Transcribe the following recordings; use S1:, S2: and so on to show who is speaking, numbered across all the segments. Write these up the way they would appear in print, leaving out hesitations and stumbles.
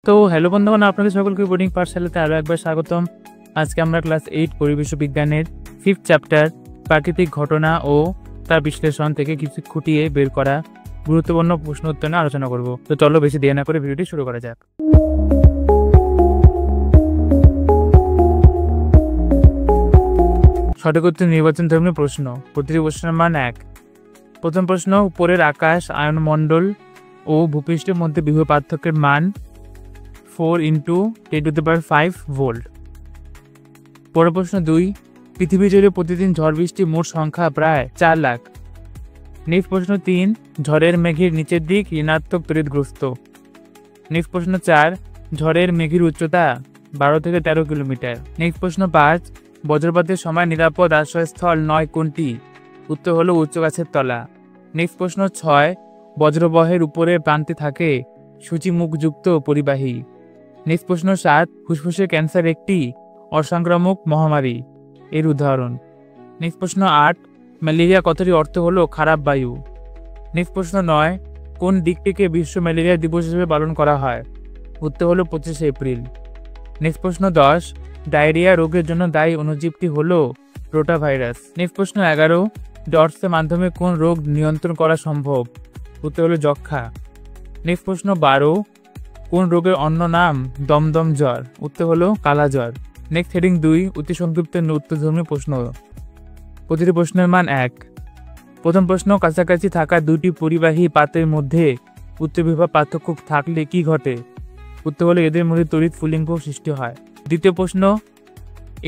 S1: তো হ্যালো বন্ধুগণ, আপনাদের সকলকে বোর্ডিং পাঠশালাতে আরও একবার স্বাগতম। আজকে আমরা ক্লাস 8 পরিবেশ বিজ্ঞানের 5th চ্যাপ্টার প্রাকৃতিক ঘটনা ও তার বিশ্লেষণ থেকে কিছু খুঁটিয়ে বের করা গুরুত্বপূর্ণ প্রশ্ন উত্তর নিয়ে আলোচনা করব। তো চলো বেশি দেরি না করে ভিডিওটি শুরু করা যাক। সঠিক উত্তর নির্বাচন ধর্মী প্রশ্ন। প্রতিটি প্রশ্নের মান 1। প্রথম প্রশ্ন, উপরের আকাশ, আয়নমণ্ডল ও ভূপৃষ্ঠের মধ্যে বিভব পার্থক্যের মান 4 × 10⁵ ভোল্ট। পরের প্রশ্ন 2, পৃথিবী জুড়ে প্রতিদিন ঝড় বৃষ্টির মোট সংখ্যা প্রায় 4 লাখ। নেক্সট প্রশ্ন 3, ঝড়ের মেঘের নিচের দিক ঋণাত্মক তড়িৎগ্রস্ত। নেক্সট প্রশ্ন 4, ঝড়ের মেঘের উচ্চতা 12 থেকে 13 কিলোমিটার। নেক্সট প্রশ্ন 5, বজ্রপাতের সময় নিরাপদ আশ্রয়স্থল নয় কোনটি? উত্তর হলো উচ্চ গাছের তলা। নেক্সট প্রশ্ন 6, বজ্রবহের উপরে প্রান্তে থাকে সূচিমুখযুক্ত পরিবাহী। নেক্সট প্রশ্ন 7, ফুসফুসের ক্যান্সার একটি অসংক্রামক মহামারী, এর উদাহরণ। নেক্সট প্রশ্ন 8, ম্যালেরিয়া কথাটির অর্থ হলো খারাপ বায়ু। নেক্সট প্রশ্ন 9, কোন দিকটিকে বিশ্ব ম্যালেরিয়া দিবস হিসেবে পালন করা হয়? উত্তর হলো 25 এপ্রিল। নেক্সট প্রশ্ন 10, ডায়রিয়া রোগের জন্য দায়ী অণুজীবটি হলো রোটাভাইরাস। নেক্সট প্রশ্ন 11, ডটসের মাধ্যমে কোন রোগ নিয়ন্ত্রণ করা সম্ভব? উত্তর হলো যক্ষা। নেক্সট প্রশ্ন 12, কোন রোগের অন্য নাম দমদম জ্বর? উত্তর হলো কালা জ্বর। নেক্সট হেডিং 2, অতি সংক্ষিপ্ত উত্তরধর্মী প্রশ্ন। প্রতিটি প্রশ্নের মান 1। প্রথম প্রশ্ন, কাছাকাছি থাকা দুটি পরিবাহী পাতের মধ্যে উত্তরবিভব পার্থক্য থাকলে কি ঘটে? উত্তর হলো এদের মধ্যে তড়িৎ স্ফুলিঙ্গ সৃষ্টি হয়। দ্বিতীয় প্রশ্ন,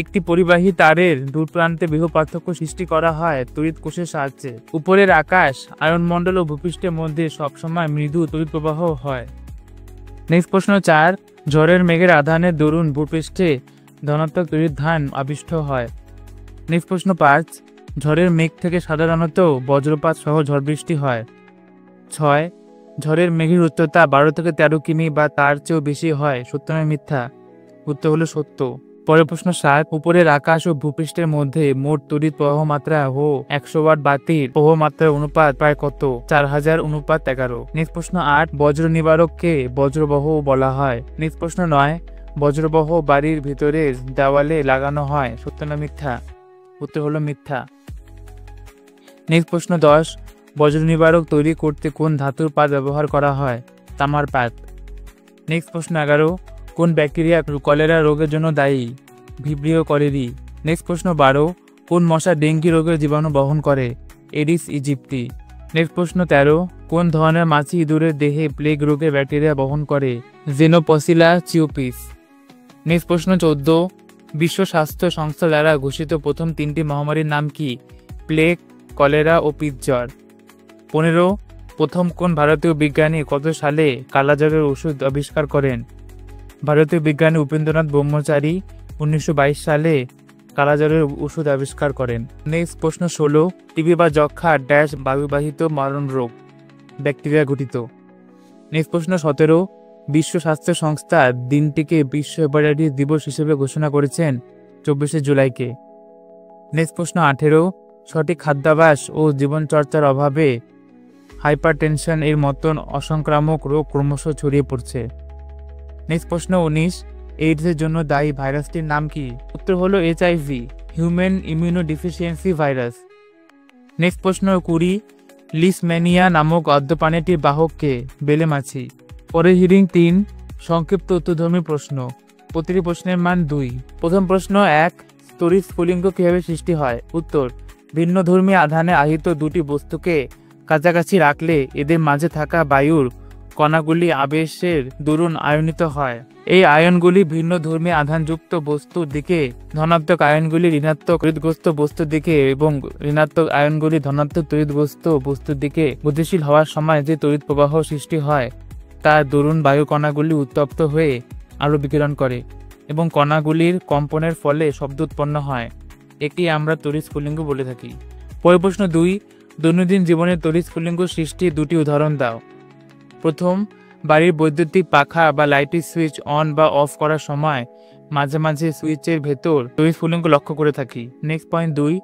S1: একটি পরিবাহী তারের দূর প্রান্তে বিভব পার্থক্য সৃষ্টি করা হয় তড়িৎ কোষের সাহায্যে। উপরের আকাশ, আয়নমণ্ডল ও ভূপৃষ্ঠের মধ্যে সবসময় মৃদু তড়িৎ প্রবাহ হয়। নেক্সট প্রশ্ন 4, ঝড়ের মেঘের আধানের দরুন ভূপৃষ্ঠে ধনাত্মক তড়িৎ ধান আবিষ্ট হয়। নেক্সট প্রশ্ন 5, ঝড়ের মেঘ থেকে সাধারণত বজ্রপাত সহ ঝড় বৃষ্টি হয়। 6, ঝড়ের মেঘের উচ্চতা 12 থেকে 13 কিমি বা তার চেয়েও বেশি হয়, সত্য না মিথ্যা? উত্তর হলো সত্য। পরের প্রশ্ন 7, উপরের আকাশ ও ভূপৃষ্ঠের মধ্যে মোট তড়িৎ প্রবাহ মাত্রা ও 100 ওয়াট বাতির প্রবাহ মাত্রার অনুপাত প্রায় কত? 4000 অনুপাত 11। নেক্সট প্রশ্ন 8, বজ্র নিবারককে বজ্রবহ বলা হয়। নেক্সট প্রশ্ন 9, বজ্রবহ বাড়ির ভিতরে দেওয়ালে লাগানো হয়, সত্য না মিথ্যা? উত্তর হলো মিথ্যা। নেক্সট প্রশ্ন 10, বজ্র নিবারক তৈরি করতে কোন ধাতুর পাত ব্যবহার করা হয়? তামার পাত। নেক্সট প্রশ্ন 11, কোন ব্যাকটেরিয়া কলেরা রোগের জন্য দায়ী? Vibrio colliery. নেক্সট প্রশ্ন 12, কোন মশা ডেঙ্গি রোগের জীবাণু বহন করে? Aedes aegypti. নেক্সট প্রশ্ন 13, কোন ধরনের মাছি ইঁদুরের দেহে প্লেগ রোগের ব্যাকটেরিয়া বহন করে? জেনোপসিলা চিওপিস। নেক্সট প্রশ্ন 14, বিশ্ব স্বাস্থ্য সংস্থা দ্বারা ঘোষিত প্রথম 3টি মহামারীর নাম কি? প্লেগ, কলেরা ও পিতজ্বর। 15, প্রথম কোন ভারতীয় বিজ্ঞানী কত সালে কালাজ্বরের ওষুধ আবিষ্কার করেন? ভারতীয় বিজ্ঞানী উপেন্দ্রনাথ ব্রহ্মচারী 1922 সালে কালাজ্বরের ওষুধ আবিষ্কার করেন। নেক্সট প্রশ্ন 16, টিবি বা যক্ষা ড্যাশ বায়ুবাহিত মারণ রোগ, ব্যাকটেরিয়া গঠিত। নেক্সট প্রশ্ন 17, বিশ্ব স্বাস্থ্য সংস্থা দিনটিকে বিশ্ব হেপাটাইটিস দিবস হিসেবে ঘোষণা করেছেন 24 জুলাইকে। নেক্সট প্রশ্ন 18, সঠিক খাদ্যাভ্যাস ও জীবনচর্চার অভাবে হাইপারটেনশন এর মতন অসংক্রামক রোগ ক্রমশ ছড়িয়ে পড়ছে। নেক্সট প্রশ্ন 19, এইডসের জন্য দায়ী ভাইরাসটির নাম কি? উত্তর হলো HIV, হিউম্যান ইমিউনোডিফিসিয়েন্সি ভাইরাস। নেক্সট প্রশ্ন 20, লিশম্যানিয়া নামক অদ্যপ্রাণীটির বাহক কে? বেলে মাছি। পরের হিডিং 3, সংক্ষিপ্ত উত্তরধর্মী প্রশ্ন। প্রতিটি প্রশ্নের মান 2। প্রথম প্রশ্ন 1, তড়িৎ স্ফুলিঙ্গ কিভাবে সৃষ্টি হয়? উত্তর, ভিন্ন ধর্মী আধানে আহিত দুটি বস্তুকে কাছাকাছি রাখলে এদের মাঝে থাকা বায়ুর কণাগুলি আবেশের দরুন আয়নিত হয়। এই আয়নগুলি ভিন্ন ধর্মী আধানযুক্ত বস্তুর দিকে, ধনাত্মক আয়নগুলি ঋণাত্মক তড়িৎগ্রস্ত বস্তুর দিকে এবং ঋণাত্মক আয়নগুলি ধনাত্মক তড়িৎগ্রস্ত বস্তুর দিকে গতিশীল হওয়ার সময় যে তড়িৎ প্রবাহ সৃষ্টি হয় তার দরুন বায়ু কণাগুলি উত্তপ্ত হয়ে আলো বিকিরণ করে এবং কণাগুলির কম্পনের ফলে শব্দ উৎপন্ন হয়। একে আমরা তড়িৎ স্ফুলিঙ্গ বলে থাকি। পরের প্রশ্ন 2, দৈনন্দিন জীবনে তড়িৎ স্ফুলিঙ্গ সৃষ্টির 2টি উদাহরণ দাও। প্রথম, বাড়ির বৈদ্যুতিক পাখা বা লাইটের সুইচ অন বা অফ করার সময় মাঝে মাঝে সুইচের ভেতর তড়িৎ স্ফুলিঙ্গ লক্ষ্য করে থাকি। নেক্সট পয়েন্ট 2,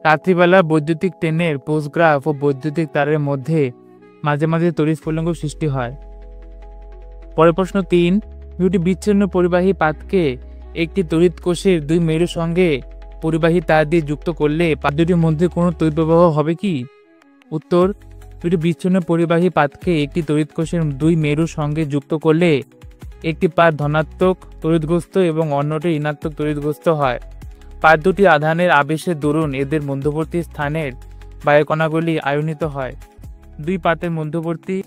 S1: রাত্রিবেলা বৈদ্যুতিক ট্রেনের পোস্টগ্রাফ ও বৈদ্যুতিক তারের মধ্যে মাঝে মাঝে তড়িৎ স্ফুলিঙ্গ সৃষ্টি হয়। পরের প্রশ্ন 3, দুটি বিচ্ছিন্ন পরিবাহী পাতকে একটি তড়িৎ কোষের দুই মেরুর সঙ্গে পরিবাহী তার দিয়ে যুক্ত করলে পাত দুটির মধ্যে কোনো তড়িৎ প্রবাহ হবে কি? উত্তর, দুটি বিচ্ছিন্ন পরিবাহী পাতকে একটি তড়িৎ কোষের দুই মেরুর সঙ্গে যুক্ত করলে একটি পাত ধনাত্মক তড়িৎগ্রস্ত এবং অন্যটি ঋণাত্মক তড়িৎগ্রস্ত হয়। পাত দুটি আধানের আবেশের দরুন এদের মধ্যবর্তী স্থানের বায়ুকণাগুলি আয়নিত হয়। দুই পাতের মধ্যবর্তী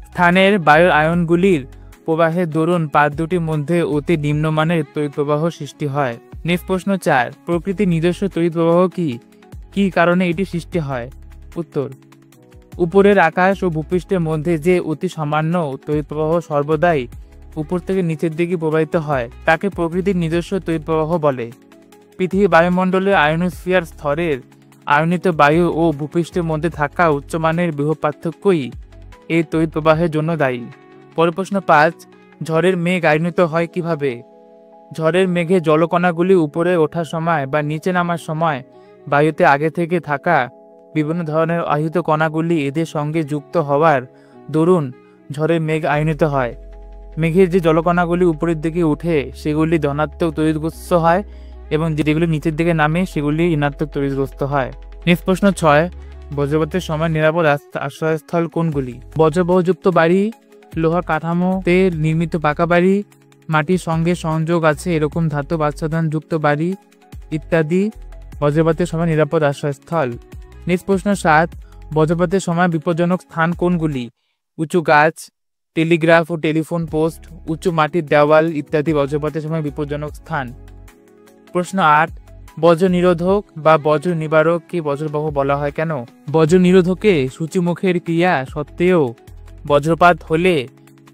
S1: স্থানের বায়ুর আয়নগুলির প্রবাহের দরুন পাত দুটির মধ্যে অতি নিম্নমানের তড়িৎ প্রবাহ সৃষ্টি হয়। নেক্সট প্রশ্ন 4, প্রকৃতির নিজস্ব তড়িৎ প্রবাহ কি? কি কারণে এটি সৃষ্টি হয়? উত্তর, উপরের আকাশ ও ভূপৃষ্ঠের মধ্যে যে অতি সামান্য তড়িৎ প্রবাহ সর্বদাই উপর থেকে নিচের দিকে প্রবাহিত হয় তাকে প্রকৃতির নিজস্ব তড়িৎ প্রবাহ বলে। পৃথিবীর বায়ুমণ্ডলের আয়নোস্ফিয়ার স্তরের আয়নিত বায়ু ও ভূপৃষ্ঠের মধ্যে থাকা উচ্চমানের বৃহৎ পার্থক্যই এই তড়িৎ প্রবাহের জন্য দায়ী। পরের প্রশ্ন 5, ঝড়ের মেঘ আয়নিত হয় কিভাবে? ঝড়ের মেঘে জলকণাগুলি উপরে ওঠার সময় বা নিচে নামার সময় বায়ুতে আগে থেকে থাকা বিভিন্ন ধরনের আহিত কণাগুলি এদের সঙ্গে যুক্ত হওয়ার দরুন ঝড়ের মেঘ আয়নিত হয়। মেঘের যে জলকণাগুলি উপরের দিকে উঠে সেগুলি ধনাত্মক তড়িৎগ্রস্ত হয় এবং যেগুলি নিচের দিকে নামে সেগুলি ঋণাত্মক তড়িৎগ্রস্ত হয়। নেক্সট প্রশ্ন 6, বজ্রপাতের সময় নিরাপদ আশ্রয়স্থল কোনগুলি? বজ্রবহযুক্ত বাড়ি, লোহার কাঠামোতে নির্মিত পাকা বাড়ি, মাটির সঙ্গে সংযোগ আছে এরকম ধাতব আচ্ছাদন যুক্ত বাড়ি ইত্যাদি বজ্রপাতের সময় নিরাপদ আশ্রয়স্থল। নেক্সট প্রশ্ন 7, বজ্রপাতের সময় বিপজ্জনক স্থান কোনগুলি? উঁচু গাছ, টেলিগ্রাফ ও টেলিফোন পোস্ট, উঁচু মাটির দেওয়াল ইত্যাদি বজ্রপাতের সময় বিপজ্জনক স্থান। প্রশ্ন 8, বজ্র নিরোধক বা বজ্র নিবারক কি বজ্রবাহ বলা হয় কেন? বজ্র নিরোধকে সূচিমুখের ক্রিয়া সত্ত্বেও বজ্রপাত হলে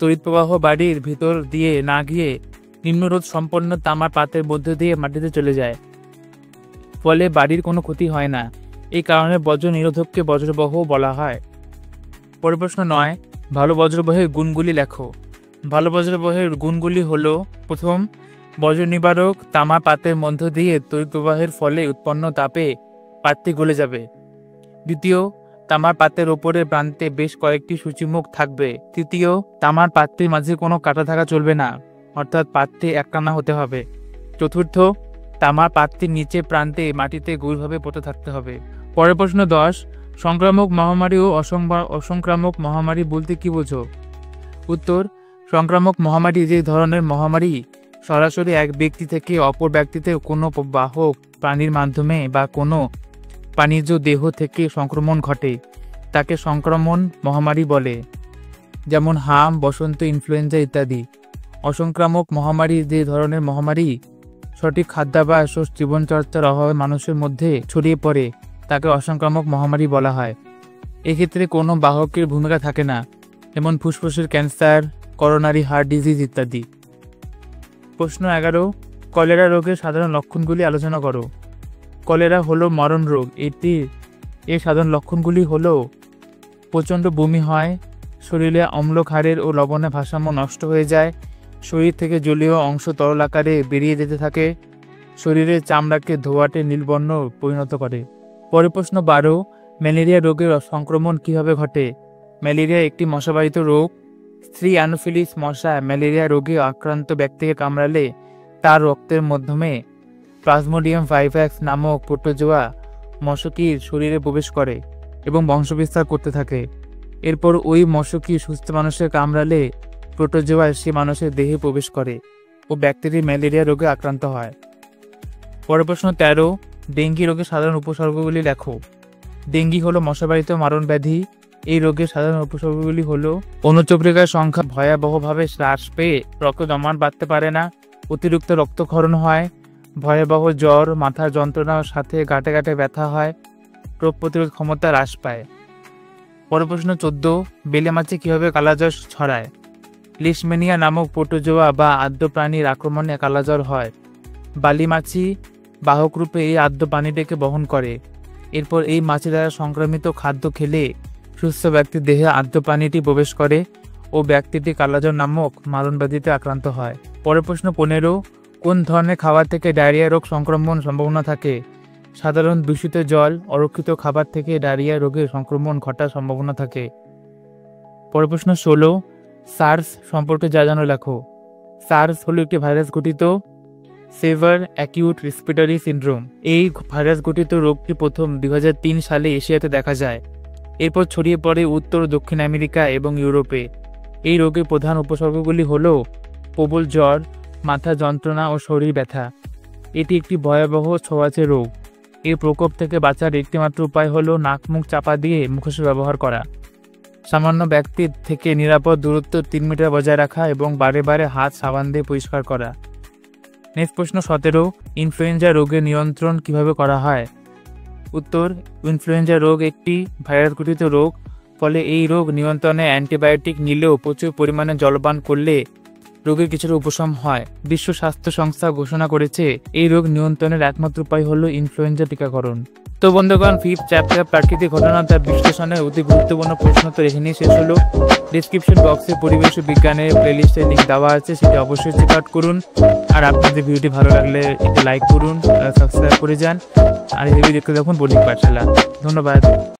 S1: তড়িৎ প্রবাহ বাড়ির ভিতর দিয়ে না গিয়ে নিম্নরোধ সম্পন্ন তামার পাতের মধ্য দিয়ে মাটিতে চলে যায়, ফলে বাড়ির কোনো ক্ষতি হয় না। এই কারণে বজ্র নিরোধককে বজ্রবাহ বলা হয়। পরের প্রশ্ন 9, ভালো বজ্রবাহের গুণগুলি লেখো। ভালো বজ্রবাহের গুণগুলি হলো, প্রথম, বজ্র নিবারক তামা পাতের মধ্য দিয়ে তড়িৎ প্রবাহের ফলে উৎপন্ন তাপে পাতটি গলে যাবে। দ্বিতীয়, তামার পাতের ওপরের প্রান্তে বেশ কয়েকটি সূচিমুখ থাকবে। তৃতীয়, তামার পাত্রের মাঝে কোনো কাটা থাকা চলবে না, অর্থাৎ পাত্রটি একটানা হতে হবে। চতুর্থ, তামার পাত্রের নিচে প্রান্তে মাটিতে গভীরভাবে পুঁতে থাকতে হবে। পরের প্রশ্ন 10, সংক্রামক মহামারী ও অসংক্রামক মহামারী বলতে কি বোঝো? উত্তর, সংক্রামক মহামারী যে ধরনের মহামারী সরাসরি এক ব্যক্তি থেকে অপর ব্যক্তিতে কোনো বাহক প্রাণীর মাধ্যমে বা কোনো প্রাণীজ দেহ থেকে সংক্রমণ ঘটে তাকে সংক্রমণ মহামারী বলে, যেমন হাম, বসন্ত, ইনফ্লুয়েঞ্জা ইত্যাদি। অসংক্রামক মহামারী যে ধরনের মহামারী সঠিক খাদ্যাভ্যাস ও জীবনচর্চার অভাবে মানুষের মধ্যে ছড়িয়ে পড়ে তাকে অসংক্রামক মহামারী বলা হয়। এক্ষেত্রে কোনো বাহকের ভূমিকা থাকে না, যেমন ফুসফুসের ক্যান্সার, করোনারি হার্ট ডিজিজ ইত্যাদি। প্রশ্ন 11, কলেরা রোগের সাধারণ লক্ষণগুলি আলোচনা করো। কলেরা হলো মরণ রোগ। এর সাধারণ লক্ষণগুলি হলো প্রচণ্ড বমি হয়, শরীরে অম্ল ক্ষারের ও লবণের ভারসাম্য নষ্ট হয়ে যায়, শরীর থেকে জলীয় অংশ তরল আকারে বেরিয়ে যেতে থাকে, শরীরের চামড়াকে ধোঁয়াটে নীলবর্ণ পরিণত করে। পরের প্রশ্ন 12, ম্যালেরিয়া রোগের সংক্রমণ কিভাবে ঘটে? ম্যালেরিয়া একটি মশাবাহিত রোগ। স্ত্রী অ্যানোফিলিস মশা ম্যালেরিয়া রোগে আক্রান্ত ব্যক্তিকে কামড়ালে তার রক্তের মাধ্যমে প্লাজমোডিয়াম ভাইভ্যাক্স নামক প্রোটোজোয়া মশকির শরীরে প্রবেশ করে এবং বংশবিস্তার করতে থাকে। এরপর ওই মশকি সুস্থ মানুষের কামড়ালে প্রোটোজোয়া সে মানুষের দেহে প্রবেশ করে ও ব্যক্তিটি ম্যালেরিয়া রোগে আক্রান্ত হয়। পরের প্রশ্ন 13, ডেঙ্গি রোগের সাধারণ উপসর্গগুলি লেখো। ডেঙ্গি হলো মশাবাহিত মারণ ব্যাধি। এই রোগের সাধারণ উপসর্গগুলি হলো অনুচক্রিকার সংখ্যা ভয়াবহভাবে হ্রাস পেয়ে রক্ত জমাট বাঁধতে পারে না, অতিরিক্ত রক্তক্ষরণ হয়, ভয়াবহ জ্বর, মাথার যন্ত্রণার সাথে গাঁটে গাঁটে ব্যথা হয়, রোগ প্রতিরোধ ক্ষমতা হ্রাস পায়। পরের প্রশ্ন 14, বেলে মাছে কিভাবে কালাজ্বর ছড়ায়? লিশম্যানিয়া নামক প্রোটোজোয়া বা আদ্য প্রাণীর আক্রমণে কালাজ্বর হয়। বালি মাছি বাহকরূপে এই আদ্য প্রাণীটিকে বহন করে। এরপর এই মাছি দ্বারা সংক্রমিত খাদ্য খেলে সুস্থ ব্যক্তির দেহে আদ্য প্রাণীটি প্রবেশ করে ও ব্যক্তিটি কালাজ্বর নামক মারণ ব্যাধিতে আক্রান্ত হয়। পরের প্রশ্ন 15, কোন ধরনের খাবার থেকে ডায়রিয়া রোগ সংক্রমণ সম্ভাবনা থাকে? সাধারণ দূষিত জল, অরক্ষিত খাবার থেকে ডায়রিয়া রোগের সংক্রমণ ঘটার সম্ভাবনা থাকে। পরের প্রশ্ন 16, সার্স সম্পর্কে যা জানো লেখো। সার্স হলো একটি ভাইরাস ঘটিত সেভার অ্যাকিউট রেসপিরেটরি সিনড্রোম। এই ভাইরাস ঘটিত রোগটি প্রথম 2003 সালে এশিয়াতে দেখা যায়, এরপর ছড়িয়ে পড়ে উত্তর ও দক্ষিণ আমেরিকা এবং ইউরোপে। এই রোগের প্রধান উপসর্গগুলি হল প্রবল জ্বর, মাথা যন্ত্রণা ও শরীর ব্যথা। এটি একটি ভয়াবহ ছোঁয়াচে রোগ। এর প্রকোপ থেকে বাঁচার একটিমাত্র উপায় হলো নাক মুখ চাপা দিয়ে মুখোশ ব্যবহার করা, সামান্য ব্যক্তির থেকে নিরাপদ দূরত্ব 3 মিটার বজায় রাখা এবং বারে বারে হাত সাবান দিয়ে পরিষ্কার করা। নেক্সট প্রশ্ন 17, ইনফ্লুয়েঞ্জা রোগের নিয়ন্ত্রণ কিভাবে করা হয়? উত্তর, ইনফ্লুয়েঞ্জা রোগ একটি ভাইরাস ঘটিত রোগ, ফলে এই রোগ নিয়ন্ত্রণে অ্যান্টিবায়োটিক নিলেও প্রচুর পরিমাণে জলপান করলে রোগের কিছুটা উপশম হয়। বিশ্ব স্বাস্থ্য সংস্থা ঘোষণা করেছে এই রোগ নিয়ন্ত্রণের একমাত্র উপায় হলো ইনফ্লুয়েঞ্জা টিকাকরণ। তো বন্ধুগণ, 5th চ্যাপ্টার প্রাকৃতিক ঘটনা তার বিশ্লেষণের অতি গুরুত্বপূর্ণ প্রশ্ন তো এখানেই শেষ হলো। ডিসক্রিপশন বক্সে পরিবেশ ও বিজ্ঞানের প্লেলিস্টের লিঙ্ক দেওয়া আছে, সেটা অবশ্যই চেক আউট করুন। আর আপনাদের ভিডিওটি ভালো লাগলে একটু লাইক করুন, সাবস্ক্রাইব করে যান। আর এই ভিডিও দেখতে দেখুন বণিক পাঠশালা। ধন্যবাদ।